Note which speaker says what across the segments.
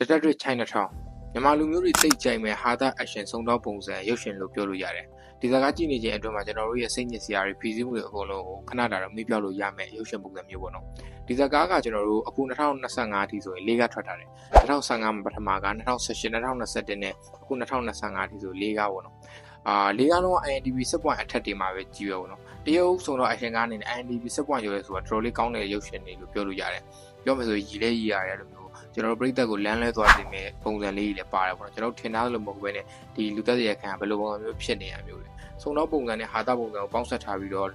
Speaker 1: Detective Chinatown မြန်မာလူမျိုးတွေသိကြိုက်မဲ့ဟာတာ action ဆုံးတော့ပုံစံရုပ်ရှင်လို့ပြောလို့ရတယ်ဒီဇာကကြည့်နေခြင်းအတွင်းမှာကျွန်တော်တို့ရဲ့စိတ်ညစ်စရာတွေဖြည့်ဆည်းမှုတွေအကုန်လုံးကိုခဏတာတော့မေ့ပြောက်လို့ရမယ်ရုပ်ရှင်ပုံစံမျိုးပေါ့နော်ဒီဇာကားကကျွန်တော်တို့အခု2025အထိဆိုရင်၄ကထွက်ထားတယ်2015မှာပထမက2018 2021နဲ့အခု2025အထိဆို၄ကပေါ့နော်၄ကလုံးက IMDb 7 point အထက်တွေမှာပဲကြည့်ရပေါ့နော်တရုတ်ဆုံးတော့ action ကားအနေနဲ့ IMDb 7 point ကျော်လဲဆိုတာတော်တော်လေးကောင်းတဲ့ရုပ်ရှင်တွေလို့ပြောလို့ရတယ်ပြောမယ်ဆိုရင်ရည်လဲရည်ရတယ်လို့မျိုးကျွန်တော်တို့ပြည်သက်ကိုလမ်းလဲသွားတင်မဲ့ပုံစံလေးတွေလည်းပါတယ်ပေါ့နော်ကျွန်တော်ထင်သားလို့မဟုတ်ဘဲနဲ့ဒီလူသက်ရခံဘယ်လိုပုံစံမျိုးဖြစ်နေရမျိုးလဲစုံတော့ပုံစံနဲ့ဟာတာပုံစံကိုပေါင်းဆက်ထားပြီးတော့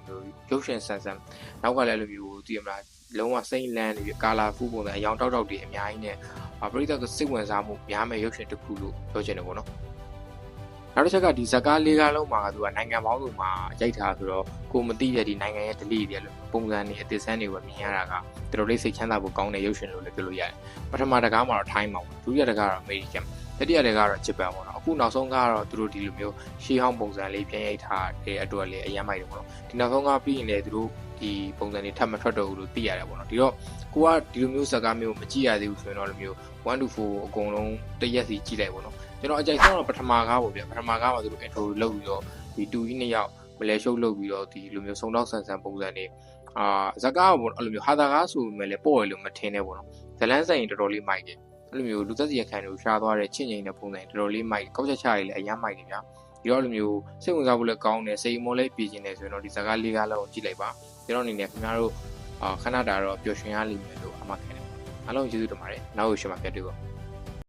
Speaker 1: ရုပ်ရှင်ဆန်ဆန်နောက်ကလည်းလိုမျိုးသိရမလားလုံးဝစိမ့်လန်းနေပြီးကာလာဖူးပုံစံအယောင်တောက်တွေအများကြီးနဲ့ပြည်သက်ကစိတ်ဝင်စားမှုများမဲ့ရုပ်ရှင်တစ်ခုလို့ပြောချင်တယ်ပေါ့နော်နောက်တစ်ချက်ကဒီဇကား၄ကားလုံးမှာသူကနိုင်ငံပေါင်းစုံမှာရိုက်ထားဆိုတော့ကိုမသိတဲ့ဒီနိုင်ငံရဲ့ delay တွေလို့ပုံစံတွေအသစ်ဆန်းတွေကိုမြင်ရတာကတော်တော်လေးစိတ်ချမ်းသာဖို့ကောင်းတဲ့ရုပ်ရှင်လို့လည်းပြောလို့ရတယ်ပထမတကားမှာတော့ထိုင်းမှာဒုတိယတကားကတော့အမေရိကန်တတိယတကားကတော့ဂျပန်ပေါ့နော်အခုနောက်ဆုံးကတော့သူတို့ဒီလိုမျိုးရှေးဟောင်းပုံစံလေးပြန်ရိုက်ထားတဲ့အတွက်လည်းအယမ်းမိုက်တယ်ပေါ့နော်ဒီနောက်ဆုံးကပြီးရင်လည်းသူတို့ဒီပုံစံတွေထပ်မထွက်တော့ဘူးလို့သိရတယ်ပေါ့နော်ဒီတော့ကိုကဒီလိုမျိုးဇကားမျိုးမကြည့်ရသေးဘူးဆိုရင်တော့လိုမျိုး1 to 4အကုန်လုံးတရက်စီကြည့်လိုက်ပေါ့နော်ကျွန်တော်အကြိုက်ဆုံးတော့ပထမကားပေါ့ဗျပထမကားမှာသူတို့ intro လုပ်ပြီးတော့ဒီ2ကြီး2ယောက်မလဲရှုပ်လုပ်ပြီးတော့ဒီလိုမျိုးစုံတော့ဆန်ဆန်ပုံစံတွေဇကားပေါ့အဲ့လိုမျိုးဟာတာကားဆိုပေမဲ့လည်းပေါ့ရလို့မထင်နဲ့ပေါ့နော်ဇလန်းဆိုင်တော်တော်လေးမိုက်တယ်အဲ့လိုမျိုးလူသက်စီရခံတွေကိုရှားသွားတဲ့ချင့်ငိမ့်တဲ့ပုံစံတော်တော်လေးမိုက်ကောက်ချက်ချရည်လည်းအယမ်းမိုက်တယ်ဗျာဒီတော့လိုမျိုးစိတ်ဝင်စားဖို့လည်းကောင်းတယ်စိတ်အမောလည်းပြည်ကျင်တယ်ဆိုရင်တော့ဒီဇကား၄ကားလောက်ကိုကြည့်လိုက်ပါကျွန်တော်အနေနဲ့ခင်ဗျားတို့ခဏတာတော့ပျော်ရွှင်ရလိမ့်မယ်လို့အမှတ်ခံတယ်အားလုံးကျေးဇူးတင်ပါတယ်နောက်ရရှိမှာပြတ်တွေ့ပါ